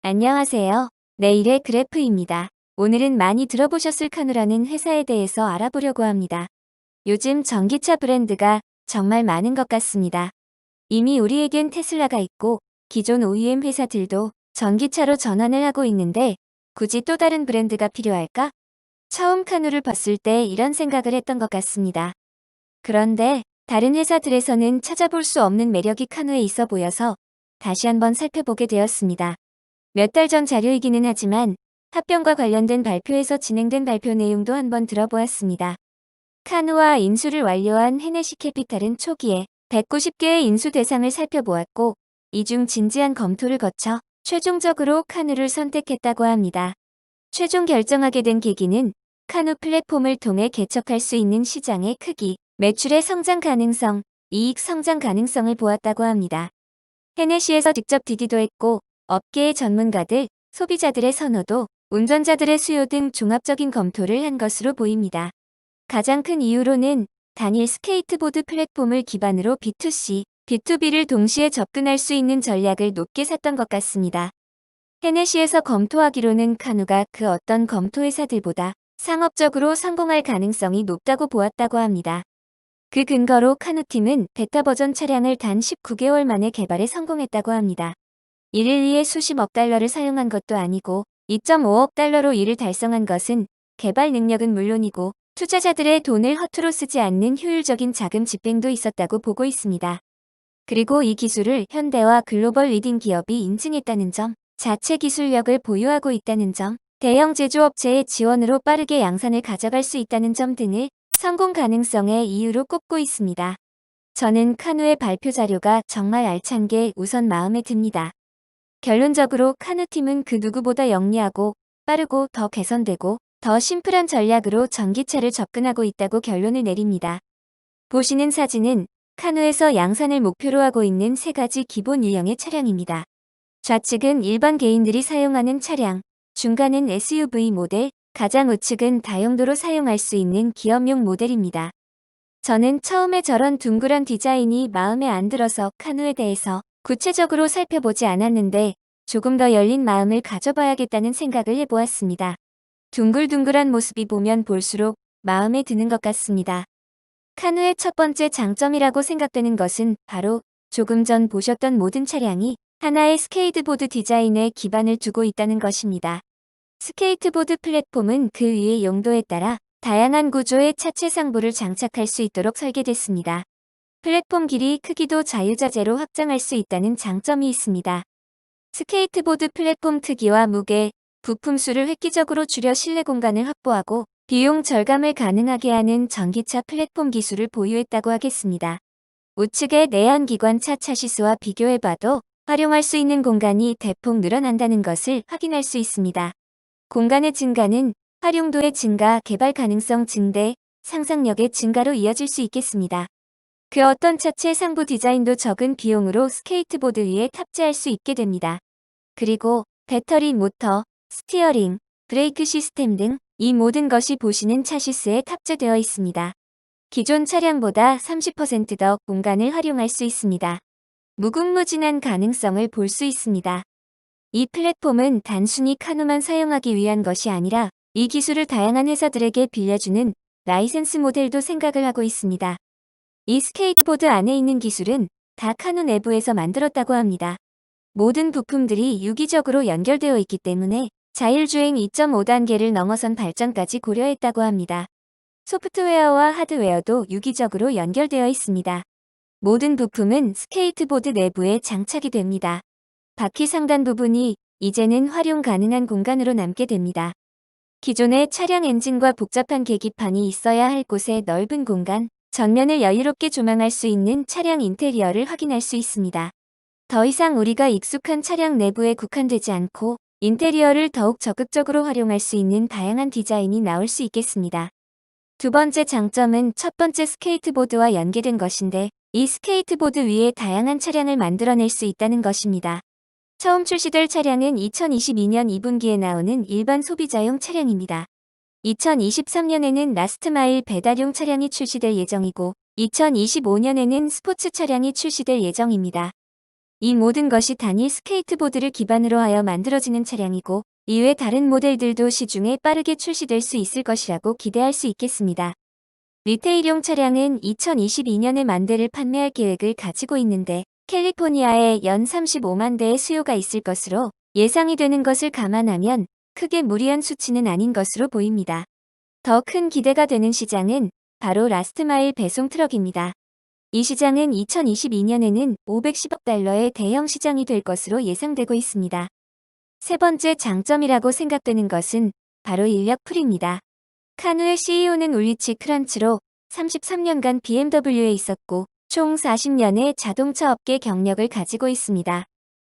안녕하세요. 내일의 그래프입니다. 오늘은 많이 들어보셨을 카누라는 회사에 대해서 알아보려고 합니다. 요즘 전기차 브랜드가 정말 많은 것 같습니다. 이미 우리에겐 테슬라가 있고 기존 OEM 회사들도 전기차로 전환을 하고 있는데 굳이 또 다른 브랜드가 필요할까? 처음 카누를 봤을 때 이런 생각을 했던 것 같습니다. 그런데 다른 회사들에서는 찾아볼 수 없는 매력이 카누에 있어 보여서 다시 한번 살펴보게 되었습니다. 몇 달 전 자료이기는 하지만 합병과 관련된 발표에서 진행된 발표 내용도 한번 들어보았습니다. 카누와 인수를 완료한 헤네시 캐피탈은 초기에 190개의 인수 대상을 살펴보았고 이 중 진지한 검토를 거쳐 최종적으로 카누를 선택했다고 합니다. 최종 결정하게 된 계기는 카누 플랫폼을 통해 개척할 수 있는 시장의 크기, 매출의 성장 가능성, 이익 성장 가능성을 보았다고 합니다. 헤네시에서 직접 디디도 했고 업계의 전문가들, 소비자들의 선호도, 운전자들의 수요 등 종합적인 검토를 한 것으로 보입니다. 가장 큰 이유로는 단일 스케이트보드 플랫폼을 기반으로 B2C, B2B를 동시에 접근할 수 있는 전략을 높게 샀던 것 같습니다. 헤네시에서 검토하기로는 카누가 그 어떤 검토 회사들보다 상업적으로 성공할 가능성이 높다고 보았다고 합니다. 그 근거로 카누팀은 베타 버전 차량을 단 19개월 만에 개발에 성공했다고 합니다. 이를 위해 수십억 달러를 사용한 것도 아니고 2.5억 달러로 이를 달성한 것은 개발 능력은 물론이고 투자자들의 돈을 허투루 쓰지 않는 효율적인 자금 집행도 있었다고 보고 있습니다. 그리고 이 기술을 현대와 글로벌 리딩 기업이 인증했다는 점, 자체 기술력을 보유하고 있다는 점, 대형 제조업체의 지원으로 빠르게 양산을 가져갈 수 있다는 점 등을 성공 가능성의 이유로 꼽고 있습니다. 저는 카누의 발표 자료가 정말 알찬 게 우선 마음에 듭니다. 결론적으로 카누팀은 그 누구보다 영리하고 빠르고 더 개선되고 더 심플한 전략으로 전기차를 접근하고 있다고 결론을 내립니다. 보시는 사진은 카누에서 양산을 목표로 하고 있는 세 가지 기본 유형의 차량입니다. 좌측은 일반 개인들이 사용하는 차량, 중간은 SUV 모델, 가장 우측은 다용도로 사용할 수 있는 기업용 모델입니다. 저는 처음에 저런 둥그런 디자인이 마음에 안 들어서 카누에 대해서 구체적으로 살펴보지 않았는데 조금 더 열린 마음을 가져봐야겠다는 생각을 해보았습니다. 둥글둥글한 모습이 보면 볼수록 마음에 드는 것 같습니다. 카누의 첫 번째 장점이라고 생각되는 것은 바로 조금 전 보셨던 모든 차량이 하나의 스케이트보드 디자인에 기반을 두고 있다는 것입니다. 스케이트보드 플랫폼은 그 위의 용도에 따라 다양한 구조의 차체 상부를 장착할 수 있도록 설계됐습니다. 플랫폼 길이 크기도 자유자재로 확장할 수 있다는 장점이 있습니다. 스케이트보드 플랫폼 크기와 무게, 부품 수를 획기적으로 줄여 실내 공간을 확보하고 비용 절감을 가능하게 하는 전기차 플랫폼 기술을 보유했다고 하겠습니다. 우측의 내연기관차 차시스와 비교해봐도 활용할 수 있는 공간이 대폭 늘어난다는 것을 확인할 수 있습니다. 공간의 증가는 활용도의 증가, 개발 가능성 증대, 상상력의 증가로 이어질 수 있겠습니다. 그 어떤 차체 상부 디자인도 적은 비용으로 스케이트보드 위에 탑재할 수 있게 됩니다. 그리고 배터리, 모터, 스티어링, 브레이크 시스템 등 이 모든 것이 보시는 차시스에 탑재되어 있습니다. 기존 차량보다 30% 더 공간을 활용할 수 있습니다. 무궁무진한 가능성을 볼 수 있습니다. 이 플랫폼은 단순히 카누만 사용하기 위한 것이 아니라 이 기술을 다양한 회사들에게 빌려주는 라이센스 모델도 생각을 하고 있습니다. 이 스케이트보드 안에 있는 기술은 다 카누 내부에서 만들었다고 합니다. 모든 부품들이 유기적으로 연결되어 있기 때문에 자율주행 2.5단계를 넘어선 발전까지 고려했다고 합니다. 소프트웨어와 하드웨어도 유기적으로 연결되어 있습니다. 모든 부품은 스케이트보드 내부에 장착이 됩니다. 바퀴 상단 부분이 이제는 활용 가능한 공간으로 남게 됩니다. 기존의 차량 엔진과 복잡한 계기판이 있어야 할 곳에 넓은 공간, 전면을 여유롭게 조망할 수 있는 차량 인테리어를 확인할 수 있습니다. 더 이상 우리가 익숙한 차량 내부에 국한되지 않고 인테리어를 더욱 적극적으로 활용할 수 있는 다양한 디자인이 나올 수 있겠습니다. 두 번째 장점은 첫 번째 스케이트보드와 연계된 것인데 이 스케이트보드 위에 다양한 차량을 만들어낼 수 있다는 것입니다. 처음 출시될 차량은 2022년 2분기에 나오는 일반 소비자용 차량입니다. 2023년에는 라스트마일 배달용 차량이 출시될 예정이고 2025년에는 스포츠 차량이 출시될 예정입니다. 이 모든 것이 단일 스케이트보드를 기반으로 하여 만들어지는 차량이고 이외 다른 모델들도 시중에 빠르게 출시될 수 있을 것이라고 기대할 수 있겠습니다. 리테일용 차량은 2022년에 만 대를 판매할 계획을 가지고 있는데 캘리포니아에 연 35만 대의 수요가 있을 것으로 예상이 되는 것을 감안하면 크게 무리한 수치는 아닌 것으로 보입니다. 더 큰 기대가 되는 시장은 바로 라스트마일 배송 트럭입니다. 이 시장은 2022년에는 510억 달러의 대형 시장이 될 것으로 예상되고 있습니다. 세 번째 장점이라고 생각되는 것은 바로 인력풀입니다. 카누의 CEO는 울리치 크런츠로 33년간 BMW에 있었고 총 40년의 자동차 업계 경력을 가지고 있습니다.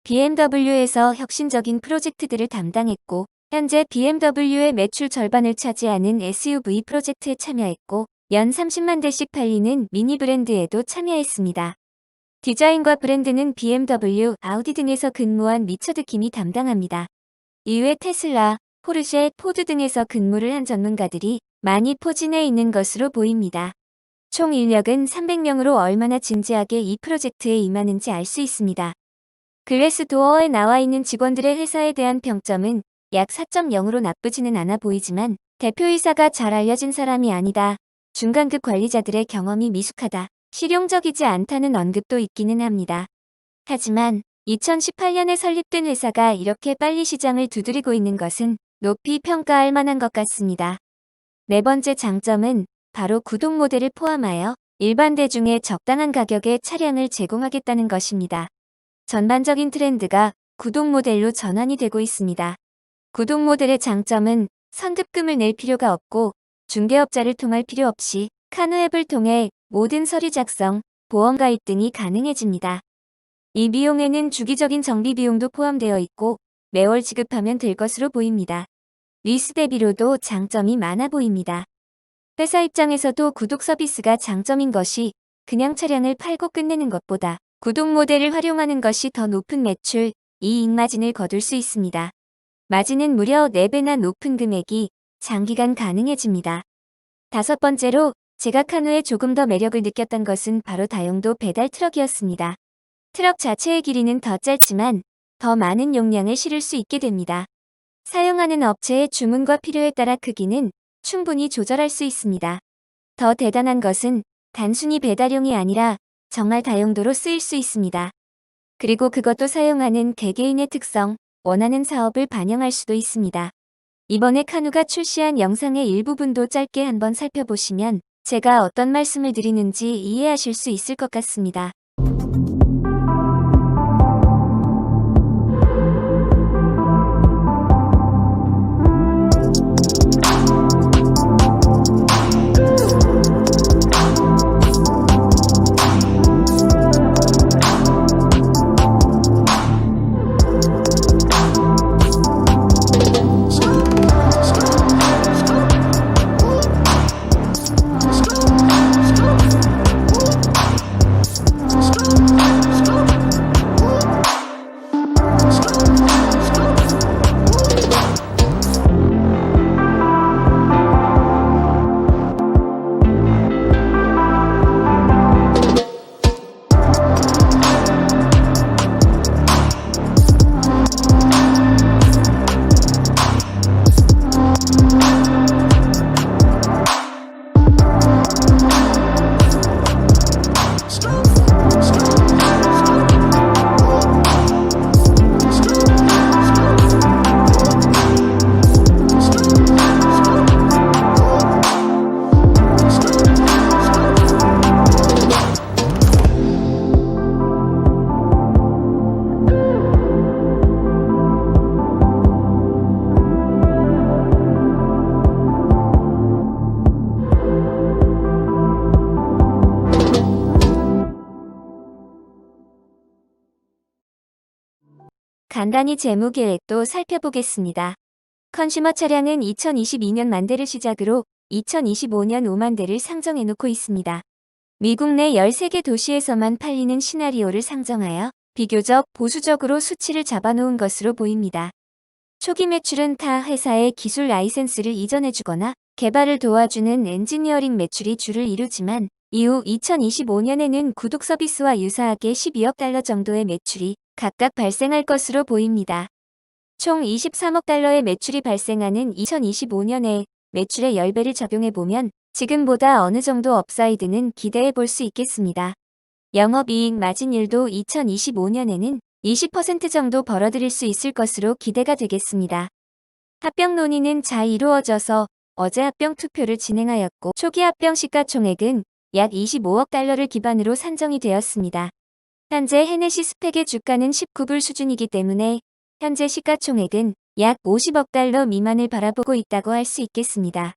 BMW에서 혁신적인 프로젝트들을 담당했고 현재 BMW의 매출 절반을 차지하는 SUV 프로젝트에 참여했고 연 30만 대씩 팔리는 미니 브랜드에도 참여했습니다. 디자인과 브랜드는 BMW, 아우디 등에서 근무한 리처드 김이 담당합니다. 이외 테슬라, 포르쉐, 포드 등에서 근무를 한 전문가들이 많이 포진해 있는 것으로 보입니다. 총 인력은 300명으로 얼마나 진지하게 이 프로젝트에 임하는지 알 수 있습니다. 글래스도어에 나와 있는 직원들의 회사에 대한 평점은 약 4.0으로 나쁘지는 않아 보이지만 대표이사가 잘 알려진 사람이 아니다. 중간급 관리자들의 경험이 미숙하다. 실용적이지 않다는 언급도 있기는 합니다. 하지만 2018년에 설립된 회사가 이렇게 빨리 시장을 두드리고 있는 것은 높이 평가할 만한 것 같습니다. 네 번째 장점은 바로 구동 모델을 포함하여 일반 대중에 적당한 가격의 차량을 제공하겠다는 것입니다. 전반적인 트렌드가 구동 모델로 전환이 되고 있습니다. 구동 모델의 장점은 선급금을 낼 필요가 없고 중개업자를 통할 필요 없이 카누 앱을 통해 모든 서류 작성, 보험 가입 등이 가능해집니다. 이 비용에는 주기적인 정비 비용도 포함되어 있고 매월 지급하면 될 것으로 보입니다. 리스 대비로도 장점이 많아 보입니다. 회사 입장에서도 구독 서비스가 장점인 것이 그냥 차량을 팔고 끝내는 것보다 구독 모델을 활용하는 것이 더 높은 매출, 이익 마진을 거둘 수 있습니다. 마진은 무려 4배나 높은 금액이 장기간 가능해집니다. 다섯 번째로 제가 카누에 조금 더 매력을 느꼈던 것은 바로 다용도 배달 트럭이었습니다. 트럭 자체의 길이는 더 짧지만 더 많은 용량을 실을 수 있게 됩니다. 사용하는 업체의 주문과 필요에 따라 크기는 충분히 조절할 수 있습니다. 더 대단한 것은 단순히 배달용이 아니라 정말 다용도로 쓰일 수 있습니다. 그리고 그것도 사용하는 개개인의 특성, 원하는 사업을 반영할 수도 있습니다. 이번에 카누가 출시한 영상의 일부분도 짧게 한번 살펴보시면 제가 어떤 말씀을 드리는지 이해하실 수 있을 것 같습니다. 간단히 재무 계획도 살펴보겠습니다. 컨슈머 차량은 2022년 만 대를 시작으로 2025년 5만 대를 상정해놓고 있습니다. 미국 내 13개 도시에서만 팔리는 시나리오를 상정하여 비교적 보수적으로 수치를 잡아놓은 것으로 보입니다. 초기 매출은 타 회사의 기술 라이센스를 이전해주거나 개발을 도와주는 엔지니어링 매출이 주를 이루지만 이후 2025년에는 구독 서비스와 유사하게 12억 달러 정도의 매출이 각각 발생할 것으로 보입니다. 총 23억 달러의 매출이 발생하는 2025년에 매출의 10배를 적용해보면 지금보다 어느 정도 업사이드는 기대해 볼 수 있겠습니다. 영업이익 마진율도 2025년에는 20% 정도 벌어들일 수 있을 것으로 기대가 되겠습니다. 합병 논의는 잘 이루어져서 어제 합병 투표를 진행하였고 초기 합병 시가총액은 약 25억 달러를 기반으로 산정이 되었습니다. 현재 헤네시 스펙의 주가는 19불 수준이기 때문에 현재 시가총액은 약 50억 달러 미만을 바라보고 있다고 할 수 있겠습니다.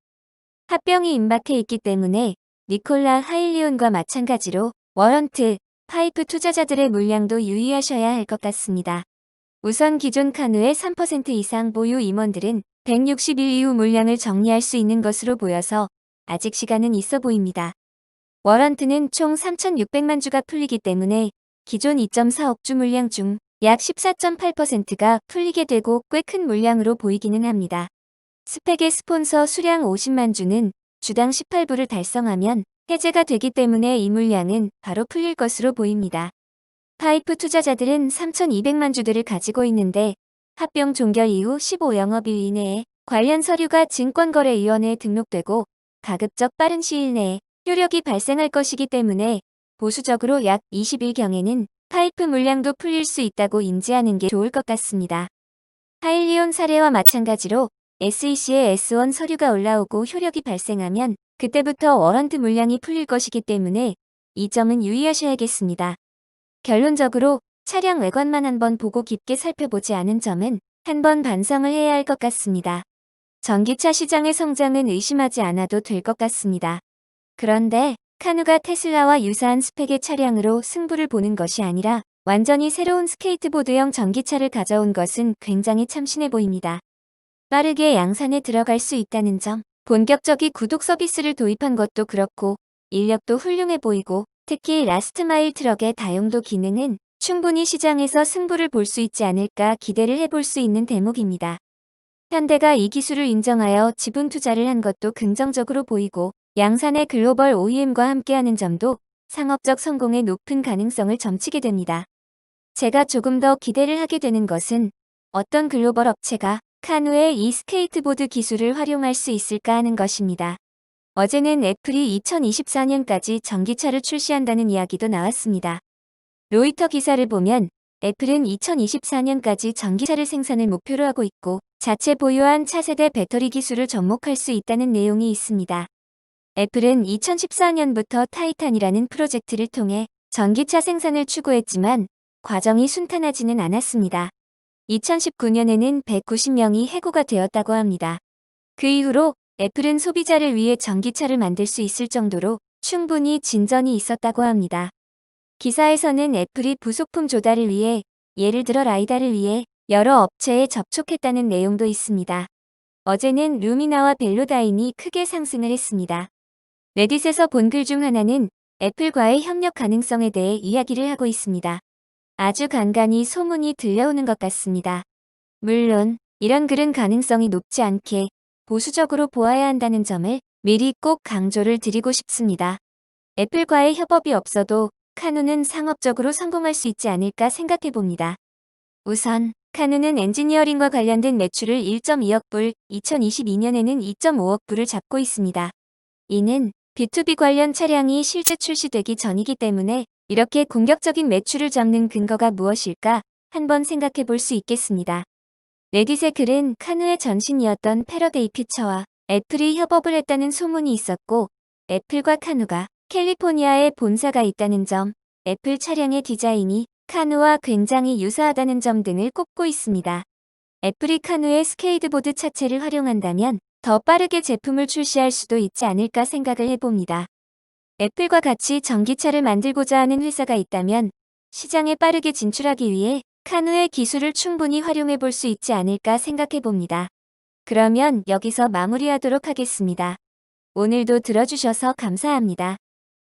합병이 임박해 있기 때문에 니콜라 하일리온과 마찬가지로 워런트, 파이프 투자자들의 물량도 유의하셔야 할 것 같습니다. 우선 기존 카누의 3% 이상 보유 임원들은 160일 이후 물량을 정리할 수 있는 것으로 보여서 아직 시간은 있어 보입니다. 워런트는 총 3,600만 주가 풀리기 때문에 기존 2.4억 주 물량 중 약 14.8%가 풀리게 되고 꽤 큰 물량으로 보이기는 합니다. 스펙의 스폰서 수량 50만 주는 주당 18불을 달성하면 해제가 되기 때문에 이 물량은 바로 풀릴 것으로 보입니다. 파이프 투자자들은 3,200만 주들을 가지고 있는데 합병 종결 이후 15영업일 이내에 관련 서류가 증권거래위원회에 등록되고 가급적 빠른 시일 내에 효력이 발생할 것이기 때문에 보수적으로 약 20일경에는 파이프 물량도 풀릴 수 있다고 인지하는 게 좋을 것 같습니다. 하일리온 사례와 마찬가지로 SEC의 S1 서류가 올라오고 효력이 발생하면 그때부터 워런트 물량이 풀릴 것이기 때문에 이 점은 유의하셔야겠습니다. 결론적으로 차량 외관만 한번 보고 깊게 살펴보지 않은 점은 한번 반성을 해야 할 것 같습니다. 전기차 시장의 성장은 의심하지 않아도 될 것 같습니다. 그런데 카누가 테슬라와 유사한 스펙의 차량으로 승부를 보는 것이 아니라 완전히 새로운 스케이트보드형 전기차를 가져온 것은 굉장히 참신해 보입니다. 빠르게 양산에 들어갈 수 있다는 점, 본격적인 구독 서비스를 도입한 것도 그렇고 인력도 훌륭해 보이고 특히 라스트마일 트럭의 다용도 기능은 충분히 시장에서 승부를 볼 수 있지 않을까 기대를 해볼 수 있는 대목입니다. 현대가 이 기술을 인정하여 지분 투자를 한 것도 긍정적으로 보이고 양산의 글로벌 OEM과 함께하는 점도 상업적 성공의 높은 가능성을 점치게 됩니다. 제가 조금 더 기대를 하게 되는 것은 어떤 글로벌 업체가 카누의 이 스케이트보드 기술을 활용할 수 있을까 하는 것입니다. 어제는 애플이 2024년까지 전기차를 출시한다는 이야기도 나왔습니다. 로이터 기사를 보면 애플은 2024년까지 전기차를 생산을 목표로 하고 있고 자체 보유한 차세대 배터리 기술을 접목할 수 있다는 내용이 있습니다. 애플은 2014년부터 타이탄이라는 프로젝트를 통해 전기차 생산을 추구했지만 과정이 순탄하지는 않았습니다. 2019년에는 190명이 해고가 되었다고 합니다. 그 이후로 애플은 소비자를 위해 전기차를 만들 수 있을 정도로 충분히 진전이 있었다고 합니다. 기사에서는 애플이 부속품 조달을 위해 예를 들어 라이다를 위해 여러 업체에 접촉했다는 내용도 있습니다. 어제는 루미나와 벨로다인이 크게 상승을 했습니다. 레딧에서 본 글 중 하나는 애플과의 협력 가능성에 대해 이야기를 하고 있습니다. 아주 간간히 소문이 들려오는 것 같습니다. 물론 이런 글은 가능성이 높지 않게 보수적으로 보아야 한다는 점을 미리 꼭 강조를 드리고 싶습니다. 애플과의 협업이 없어도 카누는 상업적으로 성공할 수 있지 않을까 생각해 봅니다. 우선 카누는 엔지니어링과 관련된 매출을 1.2억 불, 2022년에는 2.5억 불을 잡고 있습니다. 이는 B2B 관련 차량이 실제 출시되기 전이기 때문에 이렇게 공격적인 매출을 잡는 근거가 무엇일까 한번 생각해 볼 수 있겠습니다. 레딧의 글은 카누의 전신이었던 패러데이 퓨처와 애플이 협업을 했다는 소문이 있었고 애플과 카누가 캘리포니아에 본사가 있다는 점, 애플 차량의 디자인이 카누와 굉장히 유사하다는 점 등을 꼽고 있습니다. 애플이 카누의 스케이트보드 차체를 활용한다면 더 빠르게 제품을 출시할 수도 있지 않을까 생각을 해봅니다. 애플과 같이 전기차를 만들고자 하는 회사가 있다면 시장에 빠르게 진출하기 위해 카누의 기술을 충분히 활용해 볼 수 있지 않을까 생각해 봅니다. 그러면 여기서 마무리하도록 하겠습니다. 오늘도 들어주셔서 감사합니다.